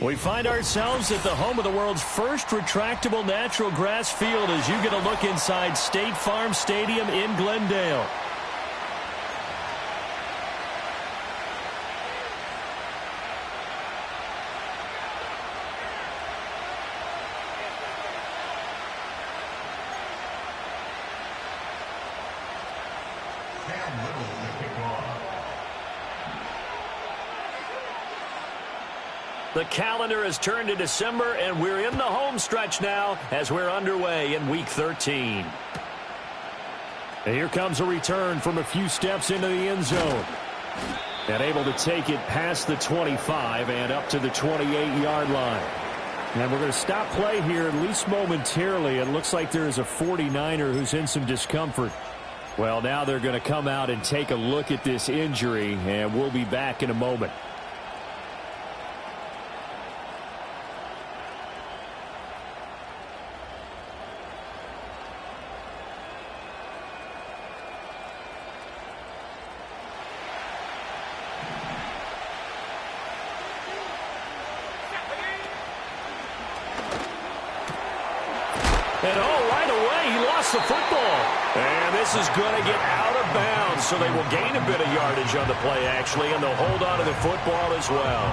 We find ourselves at the home of the world's first retractable natural grass field as you get a look inside State Farm Stadium in Glendale. The calendar has turned to December, and we're in the home stretch now as we're underway in Week 13. And here comes a return from a few steps into the end zone. And able to take it past the 25 and up to the 28-yard line. And we're going to stop play here, at least momentarily. It looks like there is a 49er who's in some discomfort. Well, now they're going to come out and take a look at this injury, and we'll be back in a moment. And right away, he lost the football. And this is going to get out of bounds, so they will gain a bit of yardage on the play, actually, and they'll hold on to the football as well.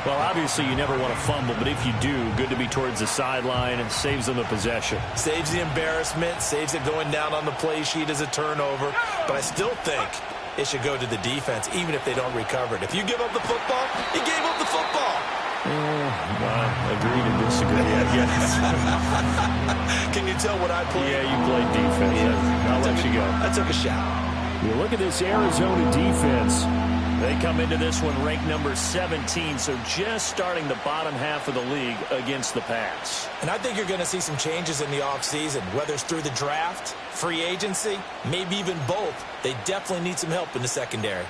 Well, obviously, you never want to fumble, but if you do, good to be towards the sideline and saves them the possession. Saves the embarrassment, saves it going down on the play sheet as a turnover. But I still think it should go to the defense, even if they don't recover it. If you give up the football, you gave up the football. Agree to disagree. Can you tell what I played? Yeah, you played defense. Yeah. I'll let you go. I took a shot. You look at this Arizona defense. They come into this one ranked number 17, so just starting the bottom half of the league against the pass. And I think you're going to see some changes in the offseason, whether it's through the draft, free agency, maybe even both. They definitely need some help in the secondary.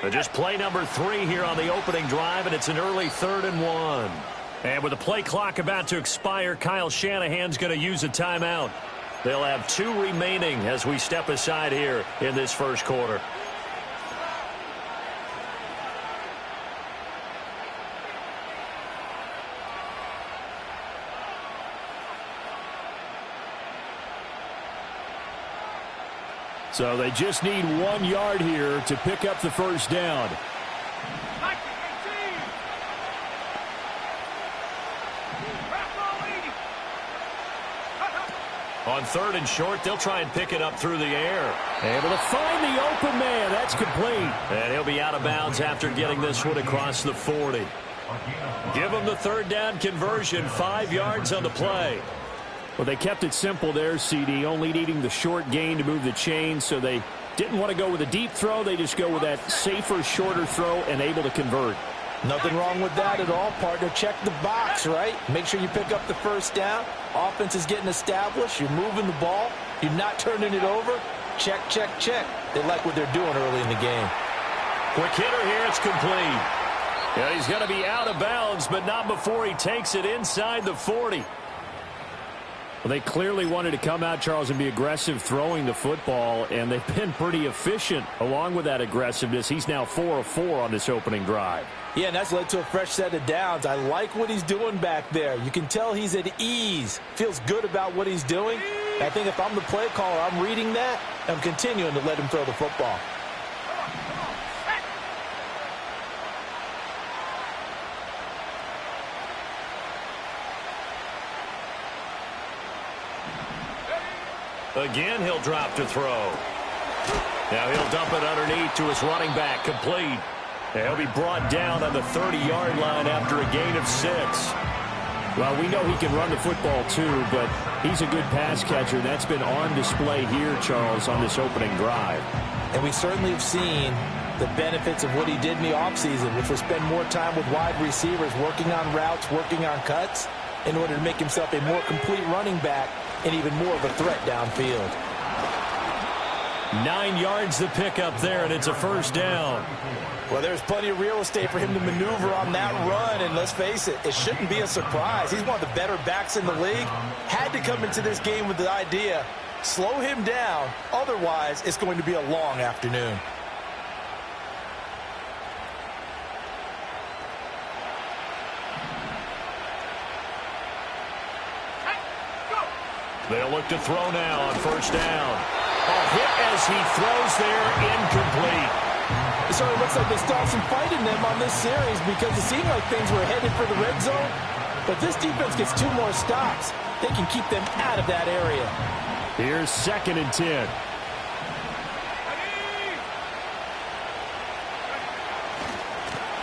Just play number 3 here on the opening drive, and it's an early 3rd and 1. And with the play clock about to expire, Kyle Shanahan's going to use a timeout. They'll have 2 remaining as we step aside here in this first quarter. So they just need 1 yard here to pick up the first down. On 3rd and short, they'll try and pick it up through the air. Able to find the open man. That's complete. And he'll be out of bounds after getting this one across the 40. Give them the 3rd down conversion, 5 yards on the play. Well, they kept it simple there, CD, only needing the short gain to move the chain, so they didn't want to go with a deep throw. They just go with that safer, shorter throw and able to convert. Nothing wrong with that at all, partner. Check the box, right? Make sure you pick up the first down. Offense is getting established. You're moving the ball. You're not turning it over. Check, check, check. They like what they're doing early in the game. Quick hitter here. It's complete. Yeah, he's going to be out of bounds, but not before he takes it inside the 40. Well, they clearly wanted to come out, Charles, and be aggressive throwing the football, and they've been pretty efficient along with that aggressiveness. He's now 4 of 4 on this opening drive. Yeah, and that's led to a fresh set of downs. I like what he's doing back there. You can tell he's at ease, feels good about what he's doing. I think if I'm the play caller, I'm reading that, I'm continuing to let him throw the football. Again, he'll drop to throw. Now he'll dump it underneath to his running back, complete. He'll be brought down on the 30-yard line after a gain of 6. Well, we know he can run the football too, but he's a good pass catcher. That's been on display here, Charles, on this opening drive. And we certainly have seen the benefits of what he did in the offseason, which was spend more time with wide receivers, working on routes, working on cuts, in order to make himself a more complete running back and even more of a threat downfield. 9 yards to pick up there, and it's a first down. Well, there's plenty of real estate for him to maneuver on that run, and let's face it, it shouldn't be a surprise. He's one of the better backs in the league. Had to come into this game with the idea, slow him down, otherwise it's going to be a long afternoon. They'll look to throw now on first down. A hit as he throws there, incomplete. It sort of looks like they start some fight in them on this series because it seemed like things were headed for the red zone. But this defense gets 2 more stops. They can keep them out of that area. Here's 2nd and 10.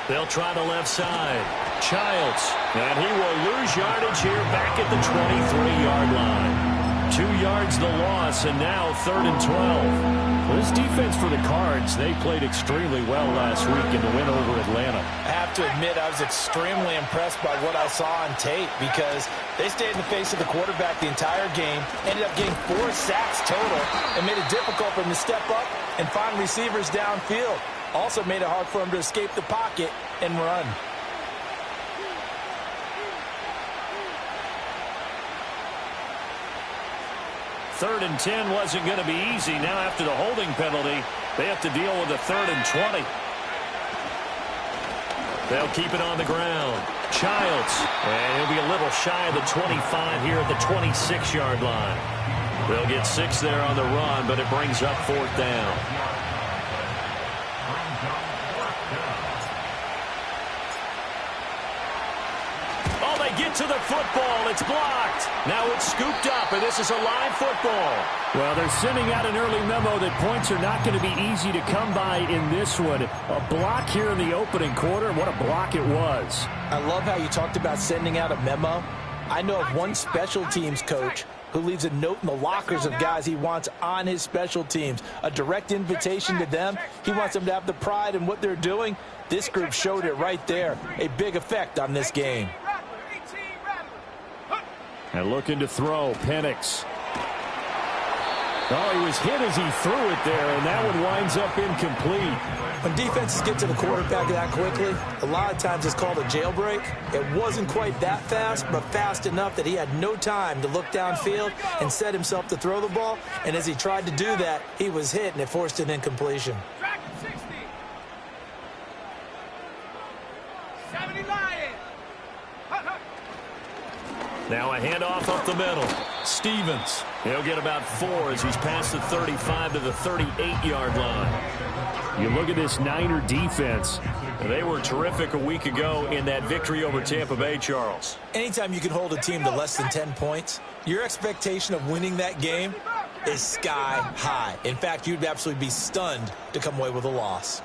They'll try the left side. Childs. And he will lose yardage here back at the 23-yard line. 2 yards the loss, and now 3rd and 12. Well, this defense for the Cards, they played extremely well last week in the win over Atlanta. I have to admit, I was extremely impressed by what I saw on tape because they stayed in the face of the quarterback the entire game, ended up getting 4 sacks total, and made it difficult for him to step up and find receivers downfield. Also made it hard for him to escape the pocket and run. Third and 10 wasn't going to be easy. Now after the holding penalty, they have to deal with a 3rd and 20. They'll keep it on the ground. Childs. And he'll be a little shy of the 25 here at the 26-yard line. They'll get 6 there on the run, but it brings up 4th down. Get to the football. It's blocked. Now it's scooped up, and this is a live football. Well, they're sending out an early memo that points are not going to be easy to come by in this one. A block here in the opening quarter. What a block it was. I love how you talked about sending out a memo. I know of one special teams coach who leaves a note in the lockers of guys he wants on his special teams. A direct invitation to them. He wants them to have the pride in what they're doing. This group showed it right there. A big effect on this game. And looking to throw, Penix. Oh, he was hit as he threw it there, and that one winds up incomplete. When defenses get to the quarterback that quickly, a lot of times it's called a jailbreak. It wasn't quite that fast, but fast enough that he had no time to look downfield and set himself to throw the ball. And as he tried to do that, he was hit, and it forced an incompletion. Now a handoff up the middle. Stevens. He'll get about 4 as he's past the 35 to the 38-yard line. You look at this Niner defense. They were terrific a week ago in that victory over Tampa Bay, Charles. Anytime you can hold a team to less than 10 points, your expectation of winning that game is sky high. In fact, you'd absolutely be stunned to come away with a loss.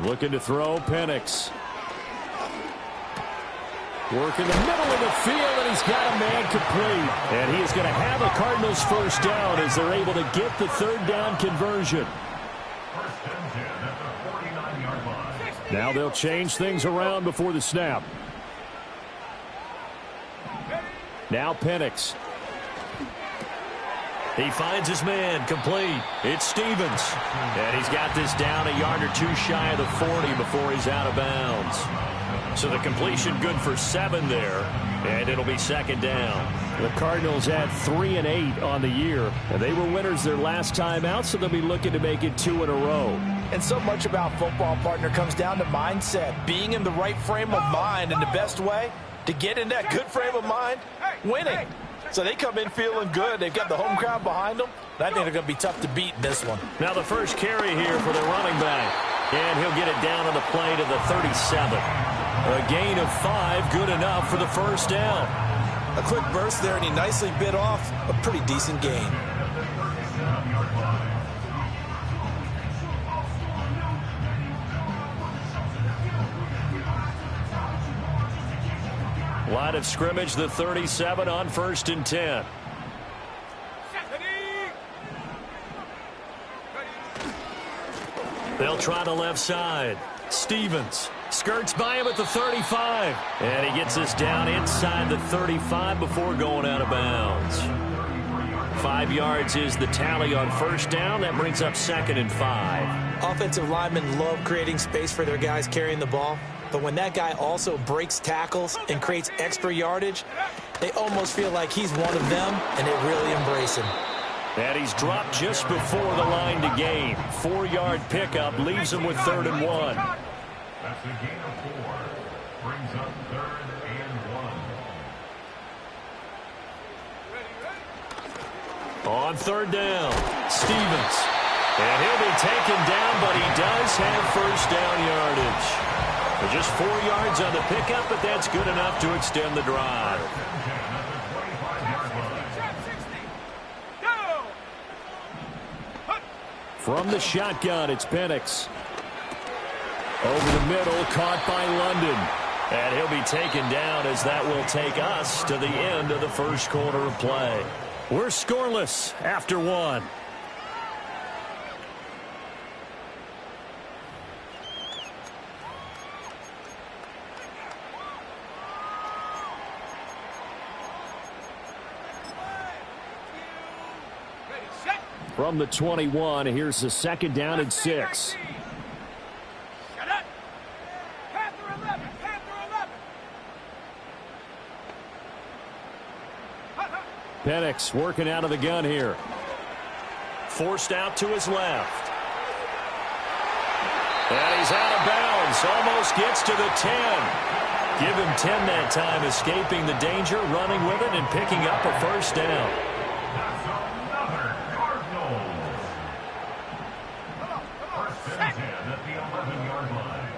Looking to throw, Penix. Work in the middle of the field, and he's got a man complete. And he is going to have the Cardinals first down as they're able to get the 3rd down conversion. Now they'll change things around before the snap. Now Penix. He finds his man, complete. It's Stevens. And he's got this down a yard or 2 shy of the 40 before he's out of bounds. So the completion good for 7 there, and it'll be 2nd down. The Cardinals had 3 and 8 on the year, and they were winners their last time out, so they'll be looking to make it 2 in a row. And so much about football, partner, comes down to mindset, being in the right frame of mind, and the best way to get in that good frame of mind, winning. So they come in feeling good. They've got the home crowd behind them. I think they're going to be tough to beat in this one. Now the first carry here for the running back. And he'll get it down on the play to the 37. A gain of 5, good enough for the first down. A quick burst there, and he nicely bit off a pretty decent gain. Line of scrimmage, the 37 on 1st and 10. They'll try the left side. Stevens. Skirts by him at the 35. And he gets us down inside the 35 before going out of bounds. 5 yards is the tally on first down. That brings up 2nd and 5. Offensive linemen love creating space for their guys carrying the ball. But when that guy also breaks tackles and creates extra yardage, they almost feel like he's one of them, and they really embrace him. And he's dropped just before the line to gain. 4-yard pickup leaves him with 3rd and 1. That's a gain of 4. Brings up 3rd and 1. On 3rd down, Stevens. And he'll be taken down, but he does have first down yardage. Just 4 yards on the pickup, but that's good enough to extend the drive. From the shotgun, it's Penix. Over the middle, caught by London. And he'll be taken down as that will take us to the end of the first quarter of play. We're scoreless after 1. From the 21, here's the 2nd down and 6. Penix working out of the gun here. Forced out to his left. And he's out of bounds. Almost gets to the 10. Give him 10 that time, escaping the danger, running with it, and picking up a first down. That's another Cardinals. First and 10 at the 11-yard line.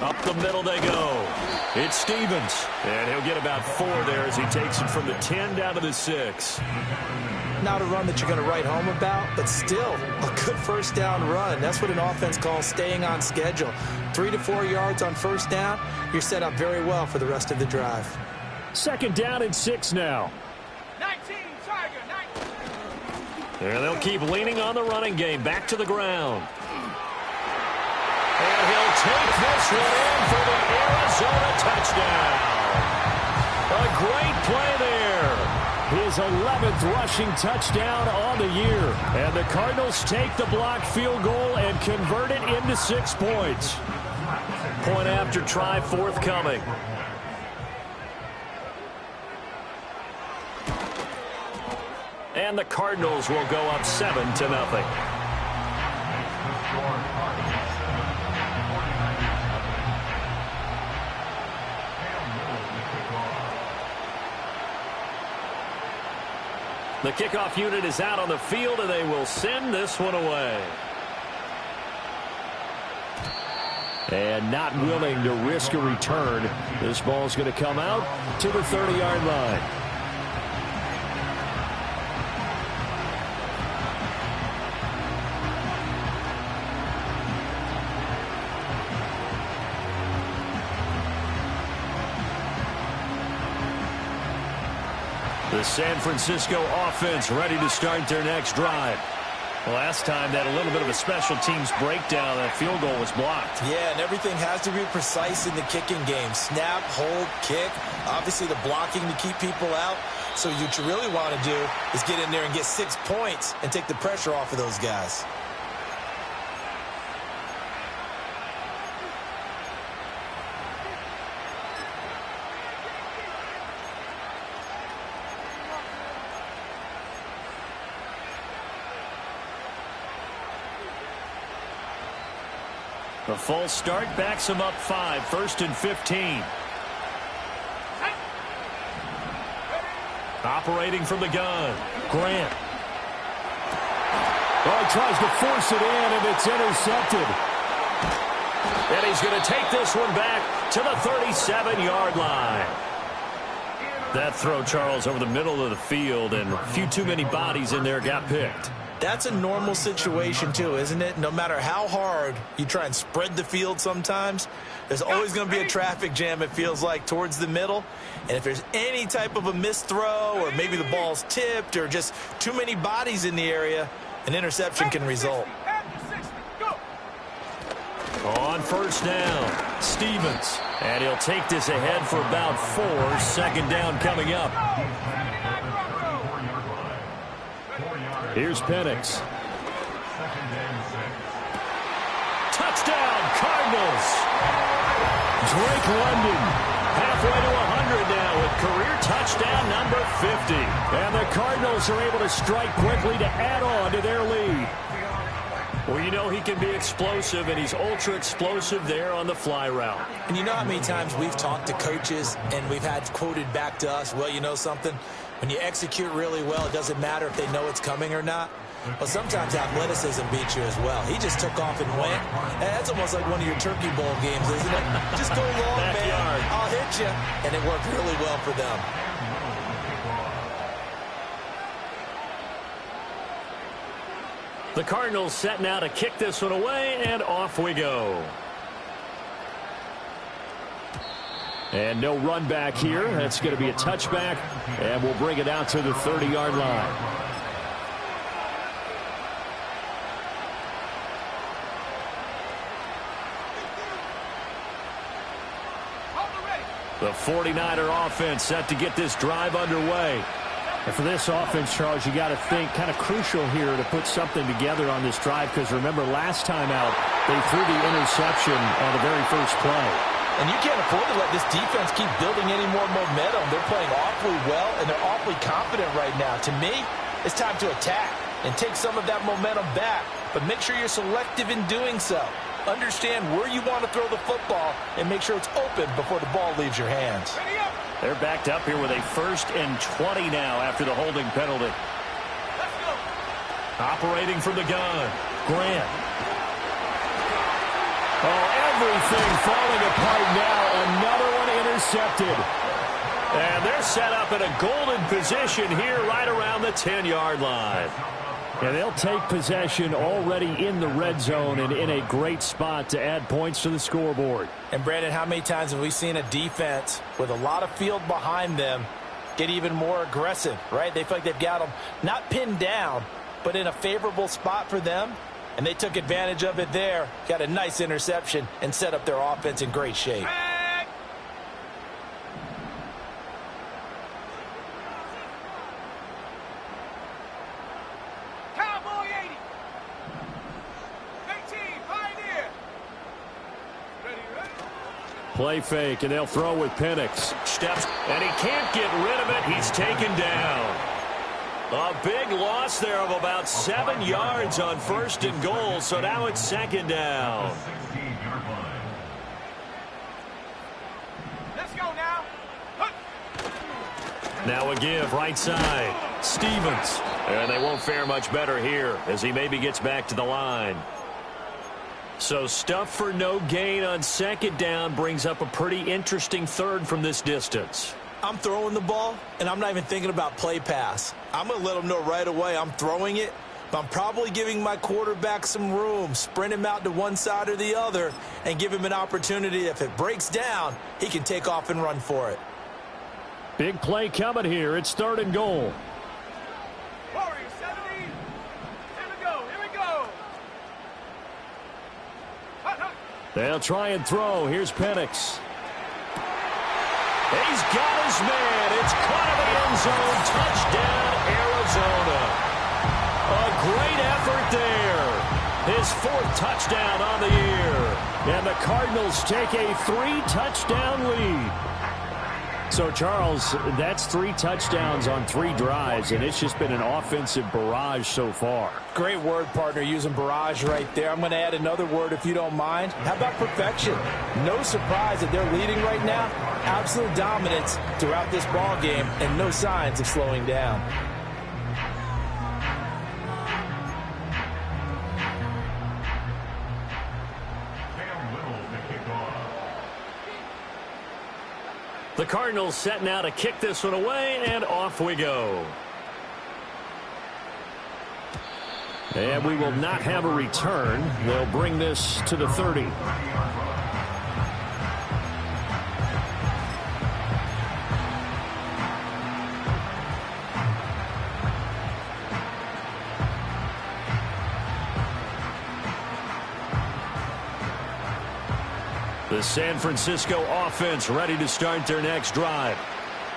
Up the middle they go. It's Stevens. And he'll get about 4 there as he takes it from the 10 down to the 6. Not a run that you're going to write home about, but still a good first down run. That's what an offense calls staying on schedule. 3 to 4 yards on first down, you're set up very well for the rest of the drive. 2nd down and 6 now. 19, Tiger, 19. And they'll keep leaning on the running game. Back to the ground. And he'll take this one in for the Arizona touchdown. A great play there. His 11th rushing touchdown on the year. And the Cardinals take the blocked field goal and convert it into 6 points. Point after try forthcoming. And the Cardinals will go up 7-0. The kickoff unit is out on the field, and they will send this one away. And not willing to risk a return. This ball's going to come out to the 30-yard line. The San Francisco offense ready to start their next drive. Last time that a little bit of a special teams breakdown, that field goal was blocked. Yeah, and everything has to be precise in the kicking game. Snap, hold, kick. Obviously the blocking to keep people out. So what you really want to do is get in there and get 6 points and take the pressure off of those guys. The false start backs him up 5, 1st and 15. Operating from the gun, Grant. Oh, he tries to force it in, and it's intercepted. And he's going to take this one back to the 37-yard line. That throw, Charles, over the middle of the field, and a few too many bodies in there got picked. That's a normal situation, too, isn't it? No matter how hard you try and spread the field sometimes, there's always going to be a traffic jam, it feels like, towards the middle. And if there's any type of a missed throw or maybe the ball's tipped or just too many bodies in the area, an interception can result. On first down, Stevens. And he'll take this ahead for about 4. Second down coming up. Here's Penix. Touchdown, Cardinals. Drake London halfway to 100 now with career touchdown number 50. And the Cardinals are able to strike quickly to add on to their lead. Well, you know he can be explosive, and he's ultra explosive there on the fly route. And you know how many times we've talked to coaches and we've had quoted back to us, well, you know something? When you execute really well, it doesn't matter if they know it's coming or not. Well, sometimes athleticism beats you as well. He just took off and went. That's almost like one of your Turkey Bowl games, isn't it? Just go long, man. I'll hit you. And it worked really well for them. The Cardinals set now to kick this one away, and off we go. And no run back here. That's going to be a touchback, and we'll bring it out to the 30-yard line. The 49er offense set to get this drive underway. And for this offense, Charles, you got to think kind of crucial here to put something together on this drive, because remember last time out they threw the interception on the very first play. And you can't afford to let this defense keep building any more momentum. They're playing awfully well, and they're awfully confident right now. To me, it's time to attack and take some of that momentum back, but make sure you're selective in doing so. Understand where you want to throw the football and make sure it's open before the ball leaves your hands. They're backed up here with a 1st and 20 now after the holding penalty. Let's go. Operating from the gun, Grant. Oh, everything falling apart now. Another one intercepted. And they're set up in a golden position here right around the 10-yard line. And they'll take possession already in the red zone and in a great spot to add points to the scoreboard. And, Brandon, how many times have we seen a defense with a lot of field behind them get even more aggressive, right? They feel like they've got them not pinned down, but in a favorable spot for them. And they took advantage of it there, got a nice interception, and set up their offense in great shape. Cowboy 80. 18, Pioneer. Ready. Play fake, and they'll throw with Penix. Steps, and he can't get rid of it. He's taken down. A big loss there of about 7 yards on 1st and goal, so now it's 2nd down. Let's go now. Now a give, right side. Stevens. And they won't fare much better here as he maybe gets back to the line. So stuff for no gain on 2nd down brings up a pretty interesting 3rd from this distance. I'm throwing the ball, and I'm not even thinking about play pass. I'm going to let them know right away I'm throwing it, but I'm probably giving my quarterback some room, sprint him out to one side or the other, and give him an opportunity. If it breaks down, he can take off and run for it. Big play coming here. It's 3rd and goal. Warriors 70. Here we go. Here we go. They'll try and throw. Here's Penix. He's got his man. It's caught in the end zone. Touchdown, Arizona. A great effort there. His 4th touchdown on the year. And the Cardinals take a 3-touchdown lead. So, Charles, that's 3 touchdowns on 3 drives, and it's just been an offensive barrage so far. Great word, partner, using barrage right there. I'm going to add another word if you don't mind. How about perfection? No surprise that they're leading right now. Absolute dominance throughout this ball game and no signs of slowing down. The Cardinals set now to kick this one away, and off we go. And we will not have a return. They'll bring this to the 30. The San Francisco offense ready to start their next drive.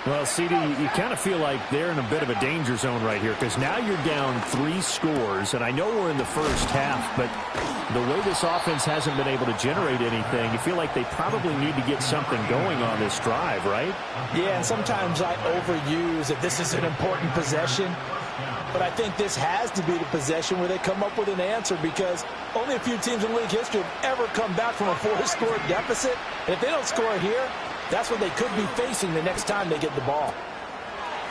Well, CD, you kind of feel like they're in a bit of a danger zone right here because now you're down 3 scores, and I know we're in the first half, but the way this offense hasn't been able to generate anything, you feel like they probably need to get something going on this drive, right? Yeah, and sometimes I overuse that this is an important possession, but I think this has to be the possession where they come up with an answer because only a few teams in league history have ever come back from a 4-score deficit, and if they don't score here, that's what they could be facing the next time they get the ball.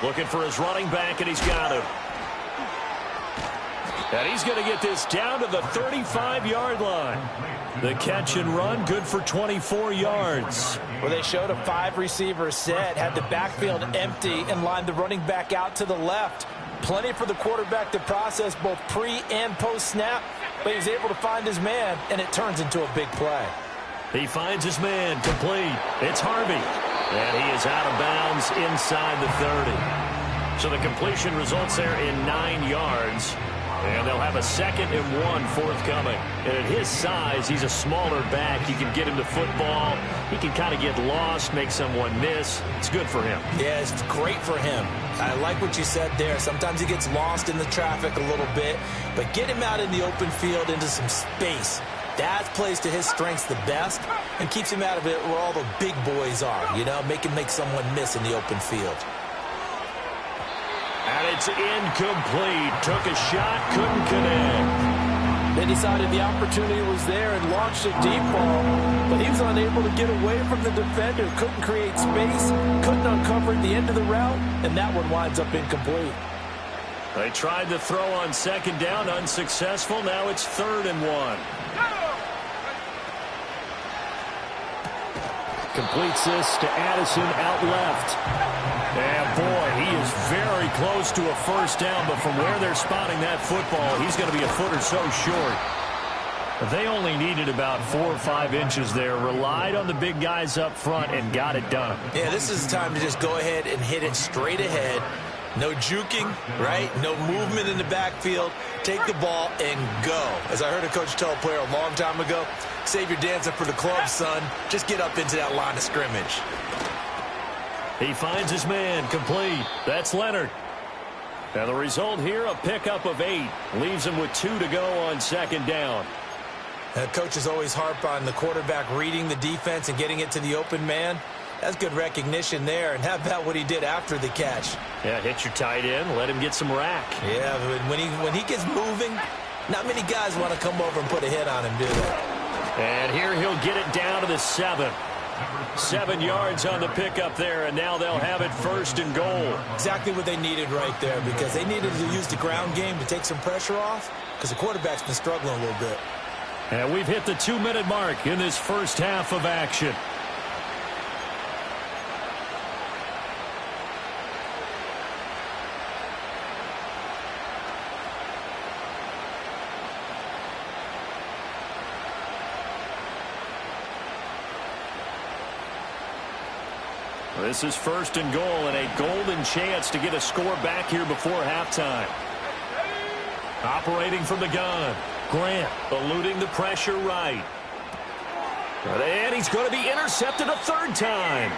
Looking for his running back, and he's got him. And he's going to get this down to the 35-yard line. The catch and run, good for 24 yards. Well, they showed a 5-receiver set, had the backfield empty, and lined the running back out to the left. Plenty for the quarterback to process both pre- and post-snap, but he was able to find his man, and it turns into a big play. He finds his man, complete. It's Harvey. And he is out of bounds inside the 30. So the completion results there in 9 yards. And they'll have a 2nd and 1 forthcoming. And at his size, he's a smaller back. You can get him to football. He can kind of get lost, make someone miss. It's good for him. Yeah, it's great for him. I like what you said there. Sometimes he gets lost in the traffic a little bit. But get him out in the open field into some space. That plays to his strengths the best and keeps him out of it where all the big boys are, you know, make someone miss in the open field. And it's incomplete. Took a shot, couldn't connect. They decided the opportunity was there and launched a deep ball, but he was unable to get away from the defender, couldn't create space, couldn't uncover at the end of the route, and that one winds up incomplete. They tried to throw on 2nd down, unsuccessful. Now it's 3rd and 1. Completes this to Addison out left. And boy, he is very close to a first down, but from where they're spotting that football, he's going to be a foot or so short. They only needed about 4 or 5 inches there, relied on the big guys up front, and got it done. Yeah, this is the time to just go ahead and hit it straight ahead. No juking, right? No movement in the backfield. Take the ball and go. As I heard a coach tell a player a long time ago, save your dancing for the club, son. Just get up into that line of scrimmage. He finds his man, complete. That's Leonard. And the result here, a pickup of 8. Leaves him with 2 to go on 2nd down. Coaches always harp on the quarterback reading the defense and getting it to the open man. That's good recognition there. And how about what he did after the catch? Yeah, hit your tight end, let him get some rack. Yeah, but when he gets moving, not many guys want to come over and put a hit on him, do they? And here he'll get it down to the 7. 7 yards on the pickup there, and now they'll have it 1st and goal. Exactly what they needed right there, because they needed to use the ground game to take some pressure off, because the quarterback's been struggling a little bit. And we've hit the 2-minute mark in this first half of action. This is 1st and goal and a golden chance to get a score back here before halftime. Operating from the gun. Grant eluding the pressure right. And he's going to be intercepted a 3rd time.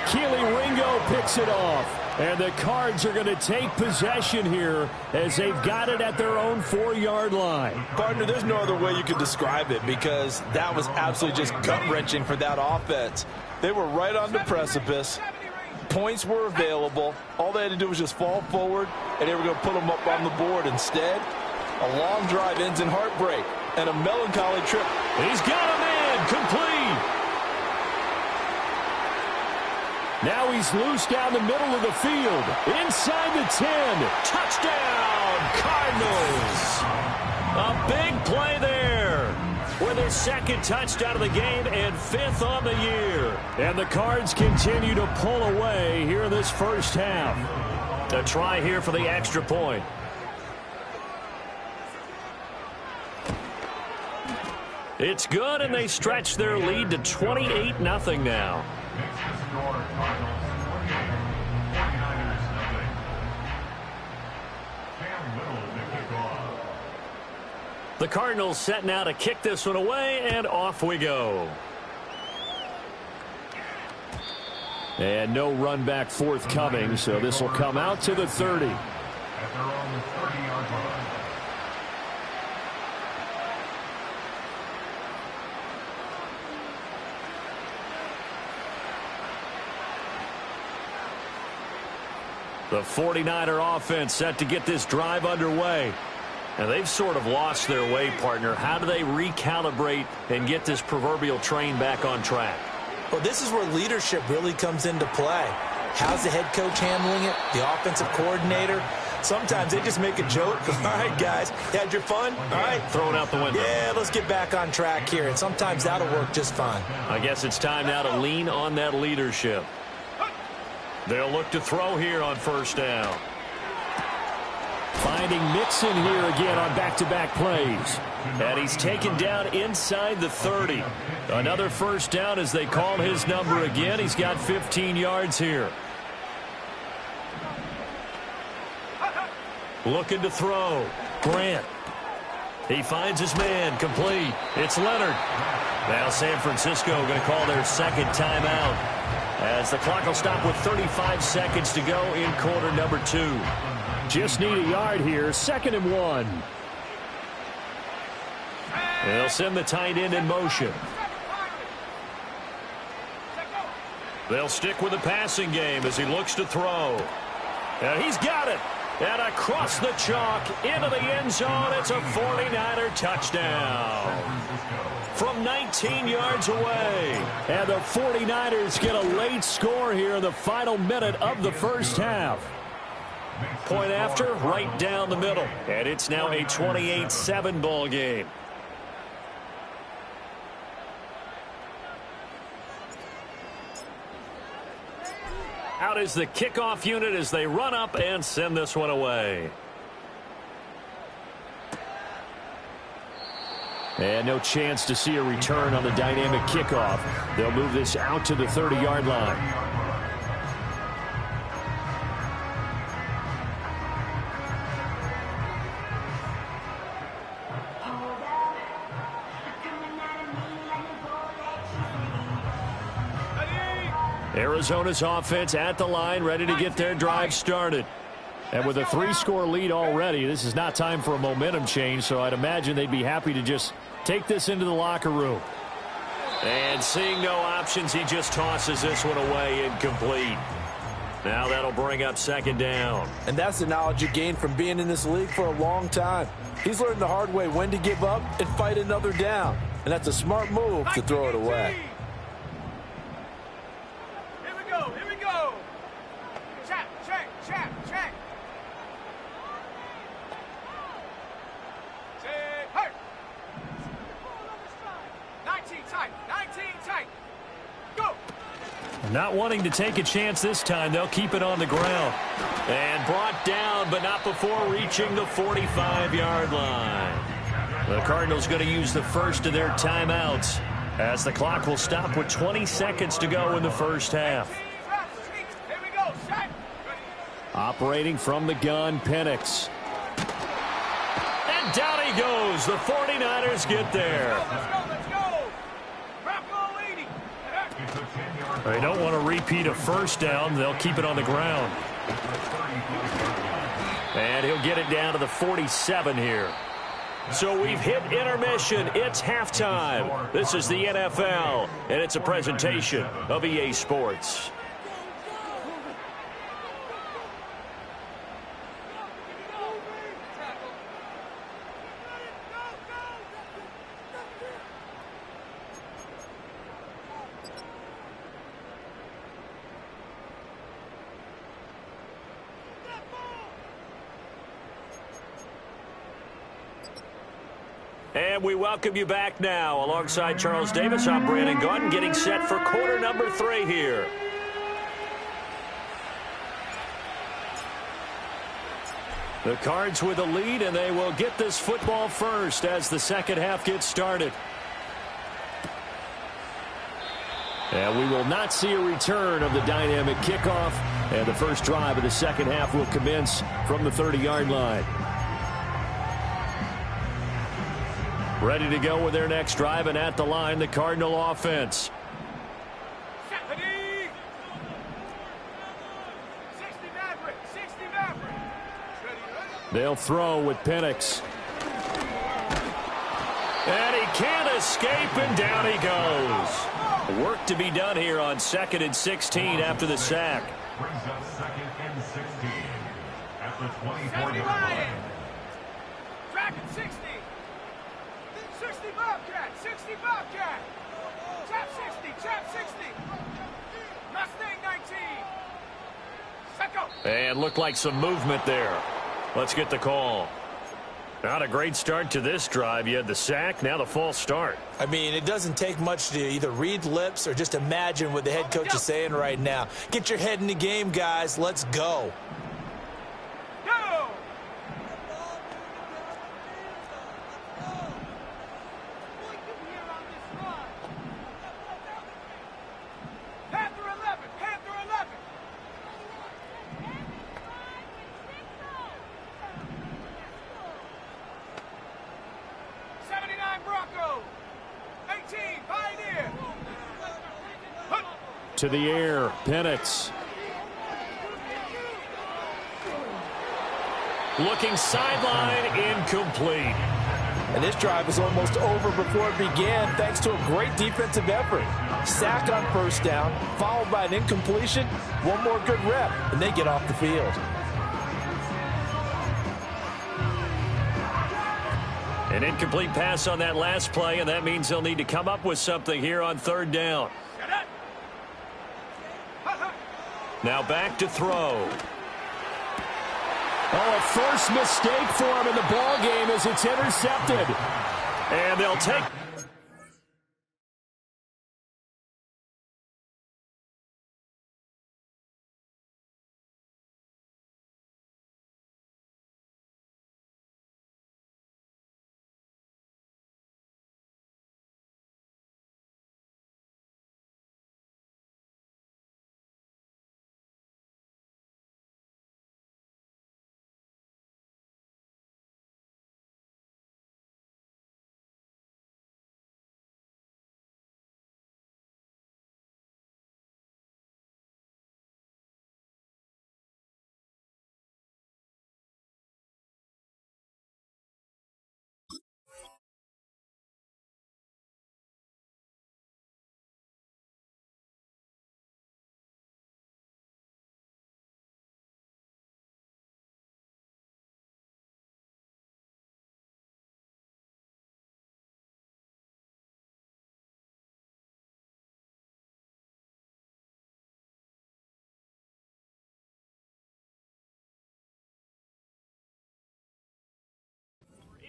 Keely Ringo picks it off. And the Cards are going to take possession here as they've got it at their own 4-yard line. Partner, there's no other way you could describe it because that was absolutely just gut-wrenching for that offense. They were right on the precipice. Points were available. All they had to do was just fall forward, and they were going to put them up on the board. Instead, a long drive ends in heartbreak and a melancholy trip. He's got a man, complete. Now he's loose down the middle of the field. Inside the 10. Touchdown, Cardinals. A big play there. With their 2nd touchdown of the game and 5th on the year. And the Cards continue to pull away here in this first half. A try here for the extra point. It's good, and they stretch their lead to 28-0 now. The Cardinals setting out to kick this one away, and off we go. And no run back forthcoming, so this will come out to the 30. At their own 30-yard line. The 49er offense set to get this drive underway. And they've sort of lost their way, partner. How do they recalibrate and get this proverbial train back on track? Well, this is where leadership really comes into play. How's the head coach handling it? The offensive coordinator? Sometimes they just make a joke. All right, guys, had your fun? All right. Throw it out the window. Yeah, let's get back on track here. And sometimes that'll work just fine. I guess it's time now to lean on that leadership. They'll look to throw here on first down. Finding Mixon here again on back-to-back plays. And he's taken down inside the 30. Another first down as they call his number again. He's got 15 yards here. Looking to throw. Grant. He finds his man. Complete. It's Leonard. Now San Francisco going to call their second timeout, as the clock will stop with 35 seconds to go in quarter number 2. Just need a yard here. 2nd and 1. They'll send the tight end in motion. They'll stick with the passing game as he looks to throw. And he's got it. And across the chalk into the end zone. It's a 49er touchdown from 19 yards away. And the 49ers get a late score here in the final minute of the first half. Point after, right down the middle. And it's now a 28-7 ball game. Out is the kickoff unit as they run up and send this one away. And no chance to see a return on the dynamic kickoff. They'll move this out to the 30-yard line. Arizona's offense at the line, ready to get their drive started. And with a 3-score lead already, this is not time for a momentum change, so I'd imagine they'd be happy to just take this into the locker room. And seeing no options, he just tosses this one away, incomplete. Now that'll bring up 2nd down. And that's the knowledge you gain from being in this league for a long time. He's learned the hard way when to give up and fight another down. And that's a smart move to throw it away. Not wanting to take a chance this time, they'll keep it on the ground. And brought down, but not before reaching the 45-yard line. The Cardinals going to use the first of their timeouts, as the clock will stop with 20 seconds to go in the first half. Operating from the gun, Penix. And down he goes. The 49ers get there. They don't want to repeat a first down. They'll keep it on the ground. And he'll get it down to the 47 here. So we've hit intermission. It's halftime. This is the NFL, and it's a presentation of EA Sports. And we welcome you back now. Alongside Charles Davis, I'm Brandon Gaudin, getting set for quarter number 3 here. The Cards with the lead, and they will get this football first as the second half gets started. And we will not see a return of the dynamic kickoff, and the first drive of the second half will commence from the 30-yard line. Ready to go with their next drive, and at the line, the Cardinal offense. They'll throw with Penix. And he can't escape, and down he goes. Work to be done here on 2nd and 16 after the sack. Brings up 2nd and 16 at the 24-yard 70 line. Ryan. Tracking 60. 60 Bobcat. 60 Bobcat. Trap 60. Trap 60. Mustang 19. Secco. And looked like some movement there. Let's get the call. Not a great start to this drive. You had the sack, now the false start. I mean, it doesn't take much to either read lips or just imagine what the head coach is saying right now. Get your head in the game, guys. Let's go. Go. Panther 11. Panther 11. 79 Bronco. 18 Pioneer. To the air, Penix. Looking sideline, incomplete. And this drive was almost over before it began thanks to a great defensive effort. Sack on first down, followed by an incompletion, one more good rep, and they get off the field. An incomplete pass on that last play, and that means they'll need to come up with something here on 3rd down. Now back to throw. Oh, a first mistake for him in the ball game as it's intercepted. And they'll take...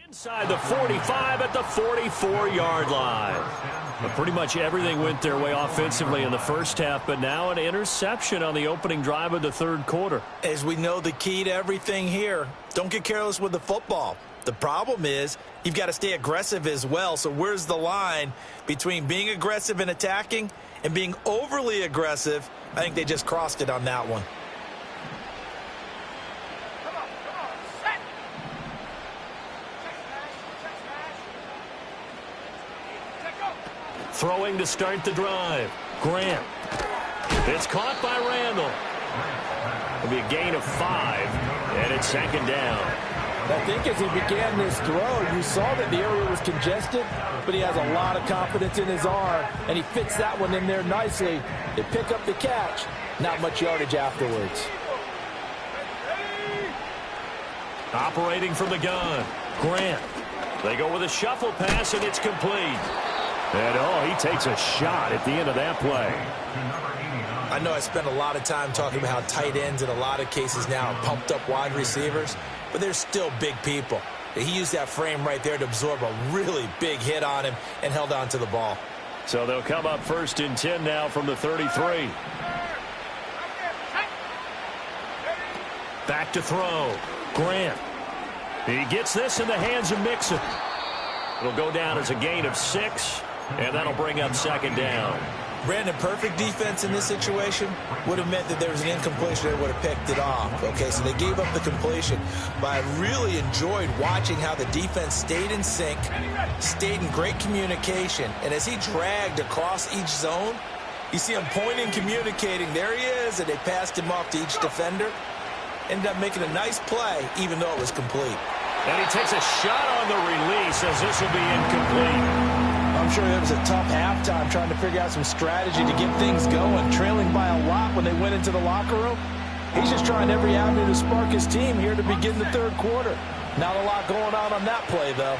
Inside the 45 at the 44-yard line. But pretty much everything went their way offensively in the first half, but now an interception on the opening drive of the 3rd quarter. As we know, the key to everything here, don't get careless with the football. The problem is you've got to stay aggressive as well. So where's the line between being aggressive and attacking and being overly aggressive? I think they just crossed it on that one. Set. Throwing to start the drive. Grant. It's caught by Randall. It'll be a gain of 5, and it's 2nd down. I think as he began this throw, you saw that the area was congested, but he has a lot of confidence in his arm, and he fits that one in there nicely. They pick up the catch. Not much yardage afterwards. Operating from the gun. Grant. They go with a shuffle pass, and it's complete. And, oh, he takes a shot at the end of that play. I know I spent a lot of time talking about how tight ends in a lot of cases now are pumped up wide receivers, but they're still big people. He used that frame right there to absorb a really big hit on him and held on to the ball. So they'll come up 1st and 10 now from the 33. Back to throw. Grant. He gets this in the hands of Mixon. It'll go down as a gain of 6, and that'll bring up 2nd down. Brandon, perfect defense in this situation would have meant that there was an incompletion. They would have picked it off. Okay, so they gave up the completion. But I really enjoyed watching how the defense stayed in sync, stayed in great communication. And as he dragged across each zone, you see him pointing, communicating. There he is, and they passed him off to each defender. Ended up making a nice play, even though it was complete. And he takes a shot on the release as this will be incomplete. I'm sure it was a tough halftime trying to figure out some strategy to get things going. Trailing by a lot when they went into the locker room. He's just trying every avenue to spark his team here to begin the third quarter. Not a lot going on that play, though.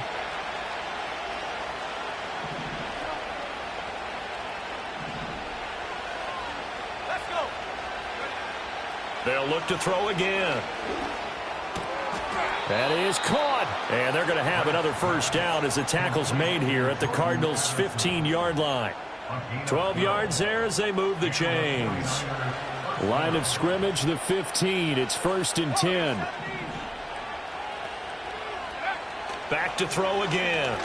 Let's go. They'll look to throw again. That is caught. And they're going to have another first down as the tackle's made here at the Cardinals' 15-yard line. 12 yards there as they move the chains. Line of scrimmage, the 15. It's 1st and 10. Back to throw again.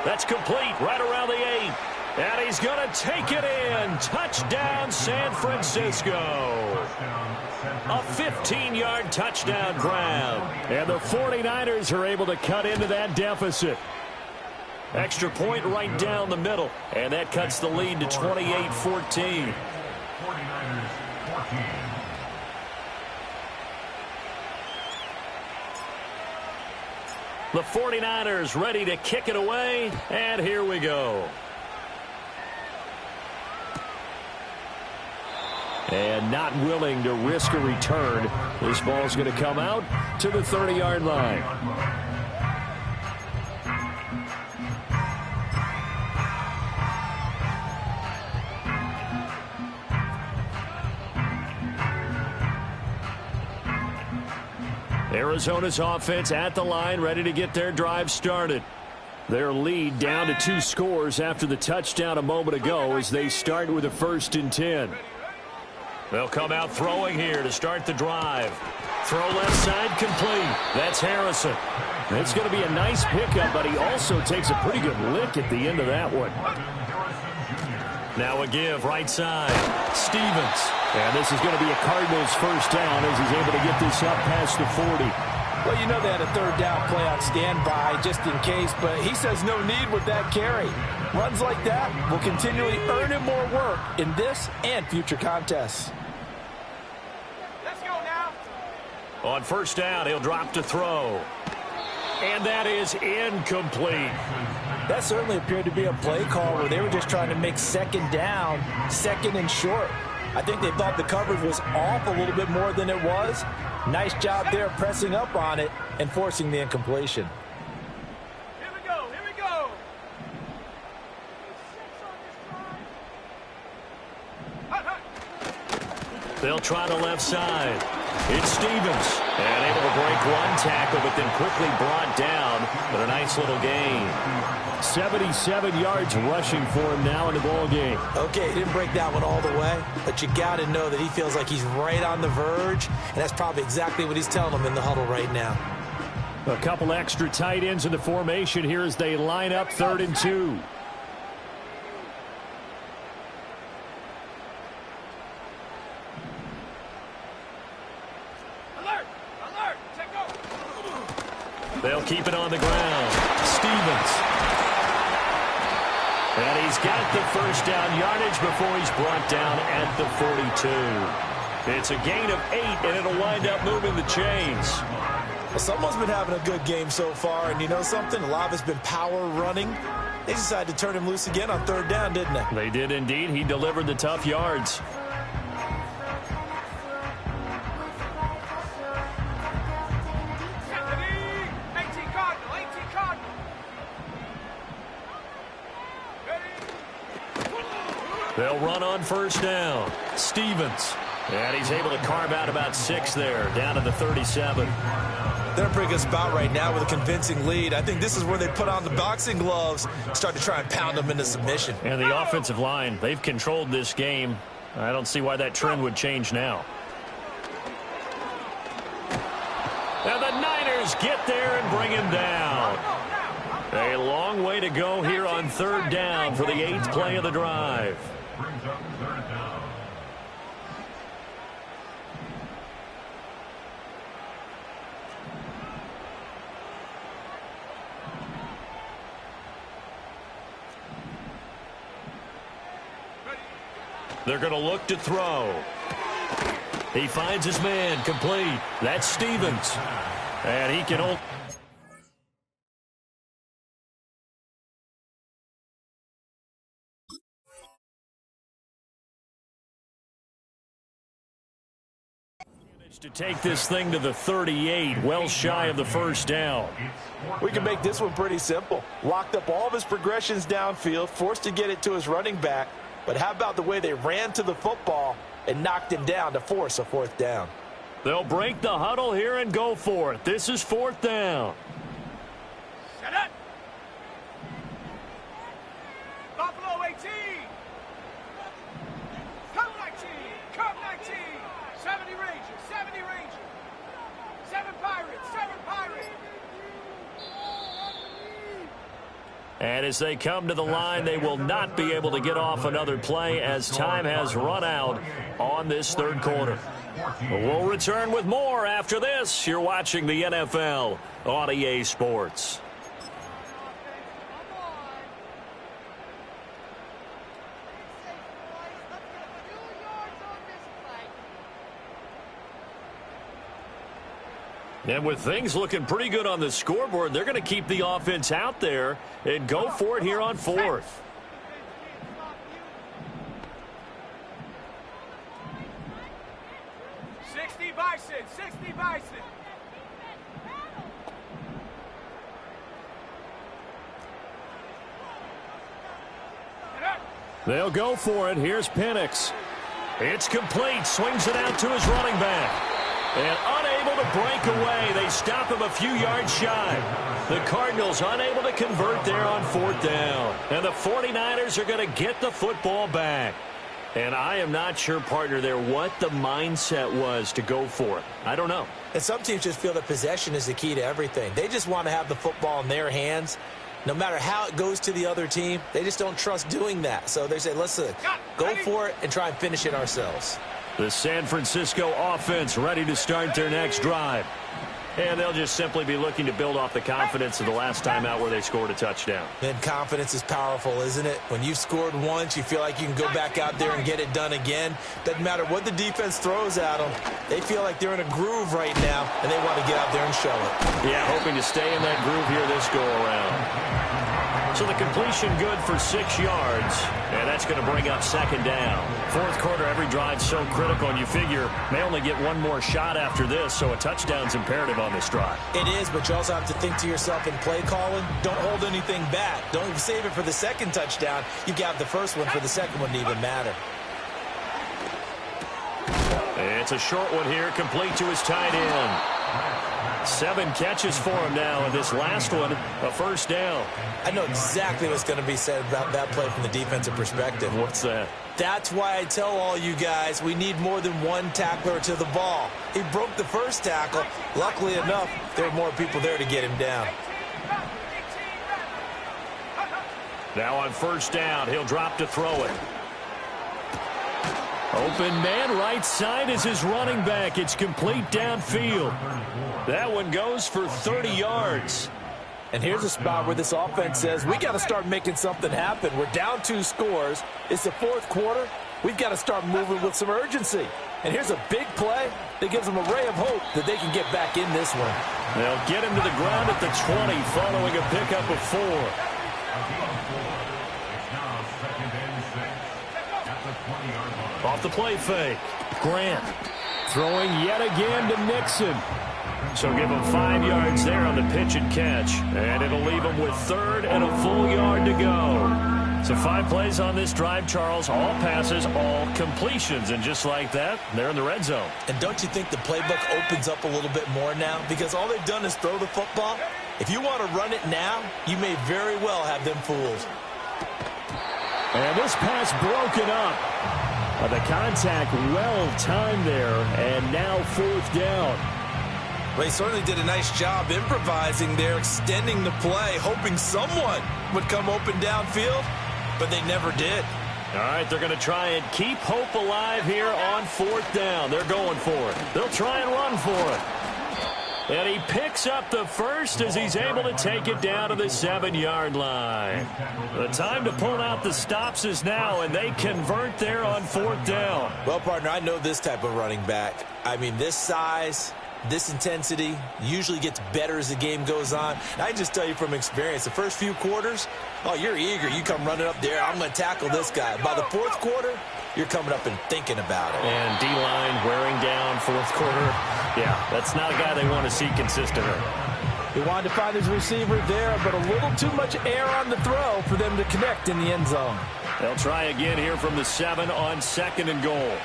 That's complete right around the 8. And he's going to take it in. Touchdown, San Francisco. A 15-yard touchdown grab. And the 49ers are able to cut into that deficit. Extra point right down the middle. And that cuts the lead to 28-14. 49ers 14. The 49ers ready to kick it away. And here we go. And not willing to risk a return. This ball's going to come out to the 30-yard line. Arizona's offense at the line, ready to get their drive started. Their lead down to 2 scores after the touchdown a moment ago as they start with a 1st and 10. They'll come out throwing here to start the drive. Throw left side complete. That's Harrison. It's going to be a nice pickup, but he also takes a pretty good lick at the end of that one. Now a give right side. Stevens. And this is going to be a Cardinals first down as he's able to get this up past the 40. Well, you know they had a third down play on standby just in case, but he says no need with that carry. Runs like that will continually earn him more work in this and future contests. Let's go now. On first down, he'll drop to throw. And that is incomplete. That certainly appeared to be a play call where they were just trying to make second down, second and short. I think they thought the coverage was off a little bit more than it was. Nice job there pressing up on it and forcing the incompletion. Here we go. Here we go. Hut, hut. They'll try the left side. It's Stevens. And able to break one tackle, but then quickly brought down. But a nice little gain. 77 yards rushing for him now in the ball game. Okay, he didn't break that one all the way, but you got to know that he feels like he's right on the verge, and that's probably exactly what he's telling them in the huddle right now. A couple extra tight ends in the formation here as they line up 3rd and 2. Alert! Alert! Check go! They'll keep it on the ground. Stevens. And he's got the first down yardage before he's brought down at the 42. It's a gain of 8, and it'll wind up moving the chains. Well, someone's been having a good game so far, and you know something? A lot of it's been power running. They decided to turn him loose again on 3rd down, didn't they? They did indeed. He delivered the tough yards. Anthony! 18 Cardinal! 18 Cardinal! They'll run on first down. Stevens. And he's able to carve out about 6 there, down to the 37. They're in a pretty good spot right now with a convincing lead. I think this is where they put on the boxing gloves, start to try and pound them into submission. And the offensive line, they've controlled this game. I don't see why that trend would change now. And the Niners get there and bring him down. A long way to go here on 3rd down for the 8th play of the drive. Brings up 3rd down. They're going to look to throw. He finds his man, complete. That's Stevens. And he can hold. To take this thing to the 38, well shy of the first down. We can make this one pretty simple. Locked up all of his progressions downfield, forced to get it to his running back. But how about the way they ran to the football and knocked him down to force a fourth down? They'll break the huddle here and go for it. This is fourth down. Set up. Buffalo 18. Come 19. Come 19. 70 Rangers. 70 Rangers. 7 Pirates. 7 Pirates. And as they come to the line, they will not be able to get off another play as time has run out on this third quarter. We'll return with more after this. You're watching the NFL on EA Sports. And with things looking pretty good on the scoreboard, they're going to keep the offense out there and go for it here on fourth. Bison, 60 Bison. They'll go for it. Here's Penix. It's complete. Swings it out to his running back. And unable to break away. They stop him a few yards shy. The Cardinals unable to convert there on fourth down. And the 49ers are going to get the football back. And I am not sure, partner, there what the mindset was to go for it. I don't know. And some teams just feel that possession is the key to everything. They just want to have the football in their hands. No matter how it goes to the other team, they just don't trust doing that. So they say, let's go for it and try and finish it ourselves. The San Francisco offense ready to start their next drive. And they'll just simply be looking to build off the confidence of the last time out where they scored a touchdown. And confidence is powerful, isn't it? When you've scored once, you feel like you can go back out there and get it done again. Doesn't matter what the defense throws at them. They feel like they're in a groove right now, and they want to get out there and show it. Yeah, hoping to stay in that groove here this go-around. So the completion good for 6 yards, and that's going to bring up second down. Fourth quarter, every drive so critical, and you figure may only get one more shot after this, so a touchdown's imperative on this drive. It is, but you also have to think to yourself in play calling, don't hold anything back. Don't save it for the second touchdown. You got the first one for the second one to even matter. It's a short one here, complete to his tight end. 7 catches for him now, and this last one, a first down. I know exactly what's going to be said about that play from the defensive perspective. What's that? That's why I tell all you guys we need more than one tackler to the ball. He broke the first tackle. Luckily enough, there were more people there to get him down. Now on first down, he'll drop to throw it. Open man right side is his running back. It's complete downfield. That one goes for 30 yards. And here's a spot where this offense says, we got to start making something happen. We're down 2 scores. It's the fourth quarter. We've got to start moving with some urgency. And here's a big play that gives them a ray of hope that they can get back in this one. They'll get him to the ground at the 20 following a pickup of 4. Off the play fake. Grant throwing yet again to Nixon. So give him 5 yards there on the pitch and catch. And it'll leave him with 3rd and a full yard to go. So 5 plays on this drive, Charles. All passes, all completions. And just like that, they're in the red zone. And don't you think the playbook opens up a little bit more now? Because all they've done is throw the football. If you want to run it now, you may very well have them fooled. And this pass broken up. The contact well timed there, and now 4th down. Well, he certainly did a nice job improvising there, extending the play, hoping someone would come open downfield, but they never did. All right, they're going to try and keep hope alive here on 4th down. They're going for it. They'll try and run for it. And he picks up the first as he's able to take it down to the 7-yard line. The time to pull out the stops is now, and they convert there on 4th down. Well, partner, I know this type of running back. I mean, this size, this intensity usually gets better as the game goes on. And I just tell you from experience, the first few quarters, oh, you're eager. You come running up there, I'm going to tackle this guy. By the 4th quarter, you're coming up and thinking about it. And D-line wearing down 4th quarter. Yeah, that's not a guy they want to see consistently. He wanted to find his receiver there, but a little too much air on the throw for them to connect in the end zone. They'll try again here from the 7 on 2nd and goal.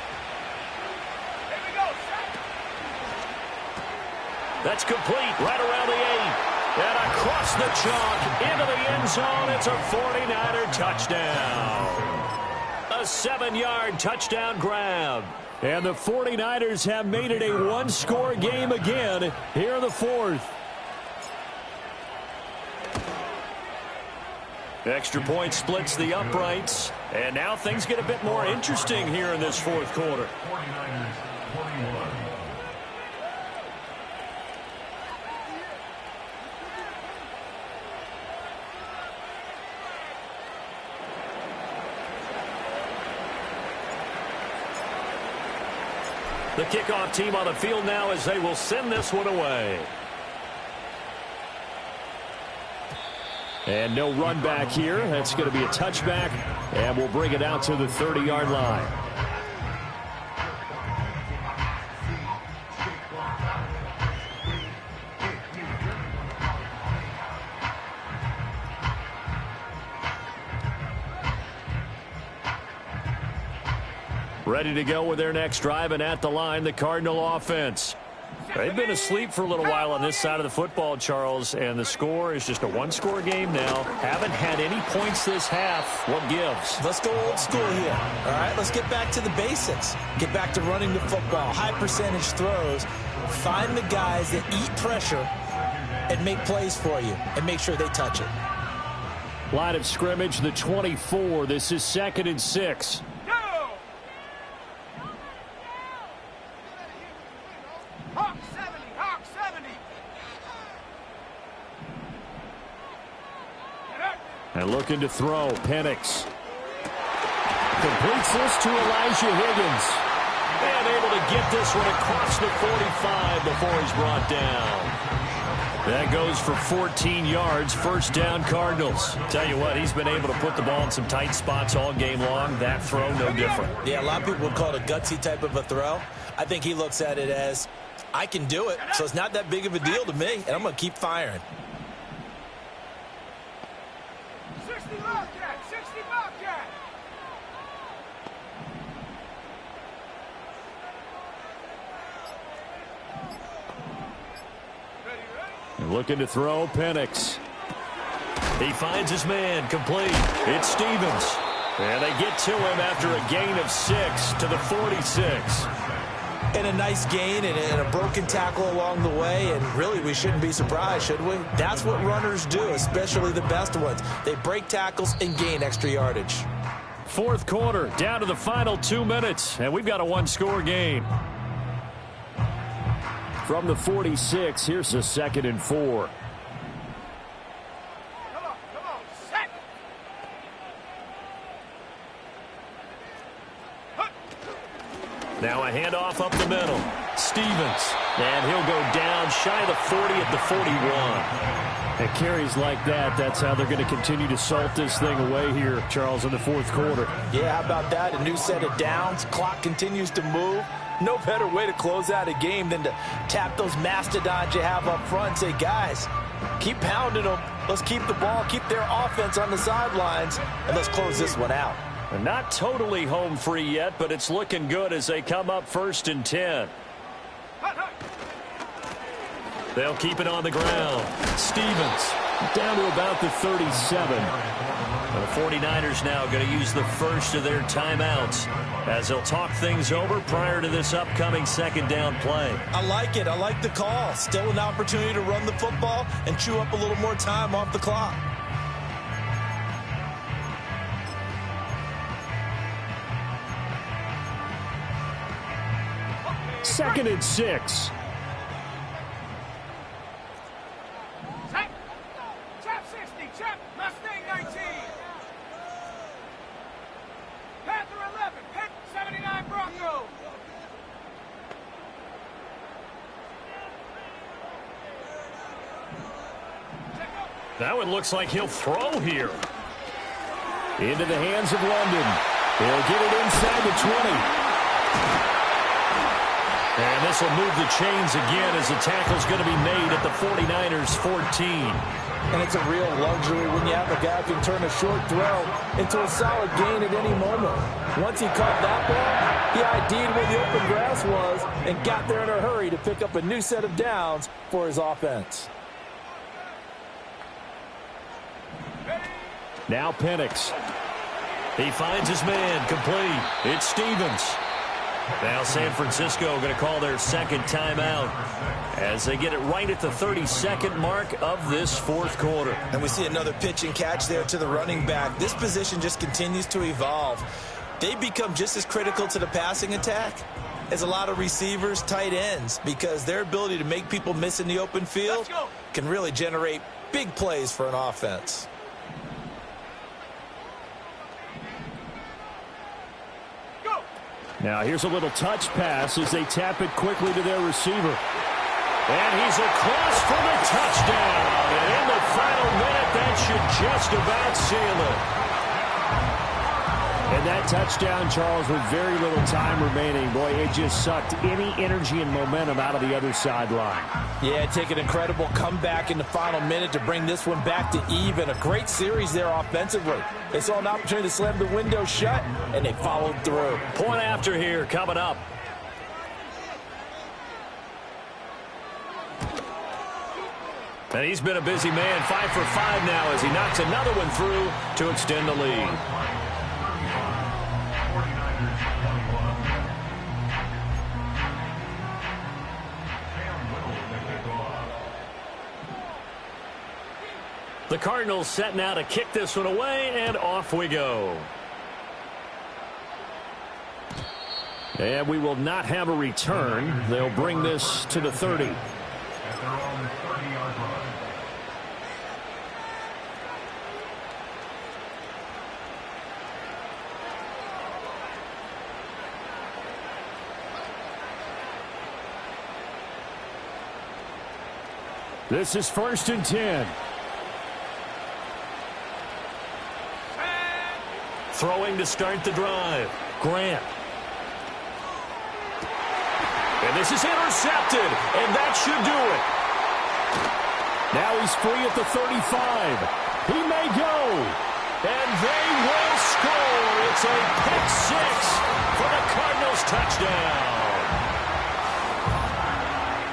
That's complete right around the 8. And across the chalk into the end zone. It's a 49er touchdown. A 7-yard touchdown grab. And the 49ers have made it a one-score game again here in the 4th. Extra point splits the uprights. And now things get a bit more interesting here in this 4th quarter. 49ers 41. The kickoff team on the field now as they will send this one away. And no run back here. That's going to be a touchback, and we'll bring it out to the 30-yard line. Ready to go with their next drive, and at the line, the Cardinal offense. They've been asleep for a little while on this side of the football, Charles, and the score is just a one-score game now. Haven't had any points this half. What gives? Let's go old school here. All right, let's get back to the basics. Get back to running the football, high percentage throws. Find the guys that eat pressure and make plays for you and make sure they touch it. Line of scrimmage, the 24. This is 2nd and 6. And looking to throw, Penix. Completes this to Elijah Higgins. And able to get this one across the 45 before he's brought down. That goes for 14 yards, 1st down Cardinals. Tell you what, he's been able to put the ball in some tight spots all game long. That throw, no different. Yeah, a lot of people would call it a gutsy type of a throw. I think he looks at it as, I can do it, so it's not that big of a deal to me, and I'm going to keep firing. 60 Bobcat! 60 Bobcat! And looking to throw, Penix. He finds his man, complete. It's Stevens. And they get to him after a gain of 6 to the 46. And a nice gain and a broken tackle along the way, and really we shouldn't be surprised, should we? That's what runners do, especially the best ones. They break tackles and gain extra yardage. 4th quarter, down to the final 2 minutes, and we've got a one-score game. From the 46, here's a 2nd and 4. Come on, set! Now a handoff up the middle. Stevens. And he'll go down shy of the 40 at the 41. And carries like that, that's how they're going to continue to salt this thing away here, Charles, in the 4th quarter. Yeah, how about that? A new set of downs. Clock continues to move. No better way to close out a game than to tap those mastodons you have up front and say, guys, keep pounding them. Let's keep the ball, keep their offense on the sidelines, and let's close this one out. And not totally home free yet, but it's looking good as they come up 1st and 10. They'll keep it on the ground. Stevens Down to about the 37. The 49ers now going to use the first of their timeouts as they'll talk things over prior to this upcoming 2nd down play. I like it. I like the call. Still an opportunity to run the football and chew up a little more time off the clock. Second and 6. Now it looks like he'll throw here. Into the hands of London. They'll get it inside the 20. And this will move the chains again as the tackle's going to be made at the 49ers 14. And it's a real luxury when you have a guy who can turn a short throw into a solid gain at any moment. Once he caught that ball, he ID'd where the open grass was and got there in a hurry to pick up a new set of downs for his offense. Now Penix. He finds his man, complete. It's Stevens. Now San Francisco going to call their second timeout as they get it right at the 32nd mark of this fourth quarter. And we see another pitch and catch there to the running back. This position just continues to evolve. They become just as critical to the passing attack as a lot of receivers, tight ends, because their ability to make people miss in the open field can really generate big plays for an offense. Now here's a little touch pass as they tap it quickly to their receiver. And he's across for the touchdown. And in the final minute, that should just about seal it. And that touchdown, Charles, with very little time remaining, boy, it just sucked any energy and momentum out of the other sideline. Yeah, take an incredible comeback in the final minute to bring this one back to even. A great series there offensively. They saw an opportunity to slam the window shut, and they followed through. Point after here coming up. And he's been a busy man, 5 for 5 now as he knocks another one through to extend the lead. The Cardinals set now to kick this one away, and off we go. And we will not have a return. They'll bring this to the 30. At their own 30-yard line. This is 1st and 10. Throwing to start the drive. Grant. And this is intercepted, and that should do it. Now he's free at the 35. He may go. And they will score. It's a pick six for the Cardinals touchdown.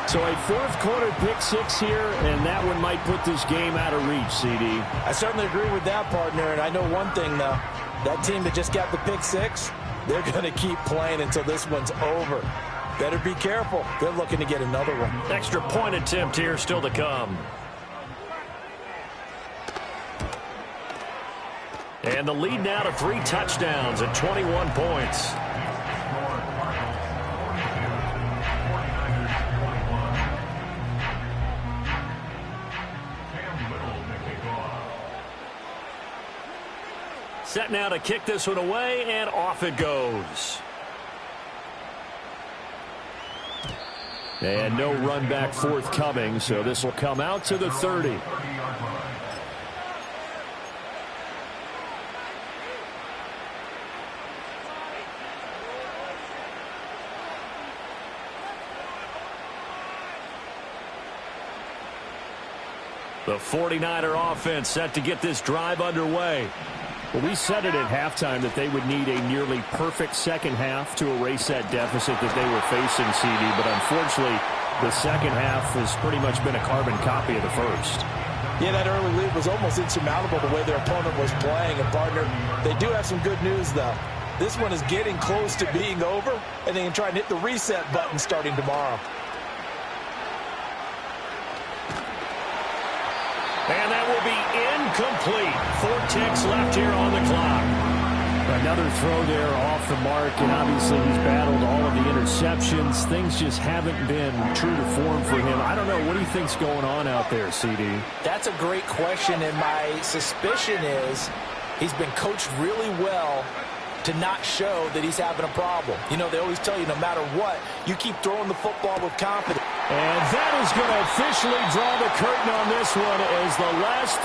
So a fourth quarter pick six here, and that one might put this game out of reach, CD. I certainly agree with that, partner, and I know one thing, though. That team that just got the pick six, they're going to keep playing until this one's over. Better be careful. They're looking to get another one. Extra point attempt here still to come. And the lead now to 3 touchdowns at 21 points. Set now to kick this one away, and off it goes. And no run back forthcoming, so this will come out to the 30. The 49er offense set to get this drive underway. Well, we said it at halftime that they would need a nearly perfect second half to erase that deficit that they were facing, CD. But unfortunately, the second half has pretty much been a carbon copy of the first. Yeah, that early lead was almost insurmountable the way their opponent was playing. And, partner, they do have some good news, though. This one is getting close to being over, and they can try and hit the reset button starting tomorrow. And that will be incomplete. 4 ticks left here on the clock. Another throw there off the mark, and obviously he's battled all of the interceptions. Things just haven't been true to form for him. I don't know. What do you think's going on out there, CD? That's a great question, and my suspicion is he's been coached really well to not show that he's having a problem. You know, they always tell you no matter what, you keep throwing the football with confidence. And that is going to officially draw the curtain on this one as the last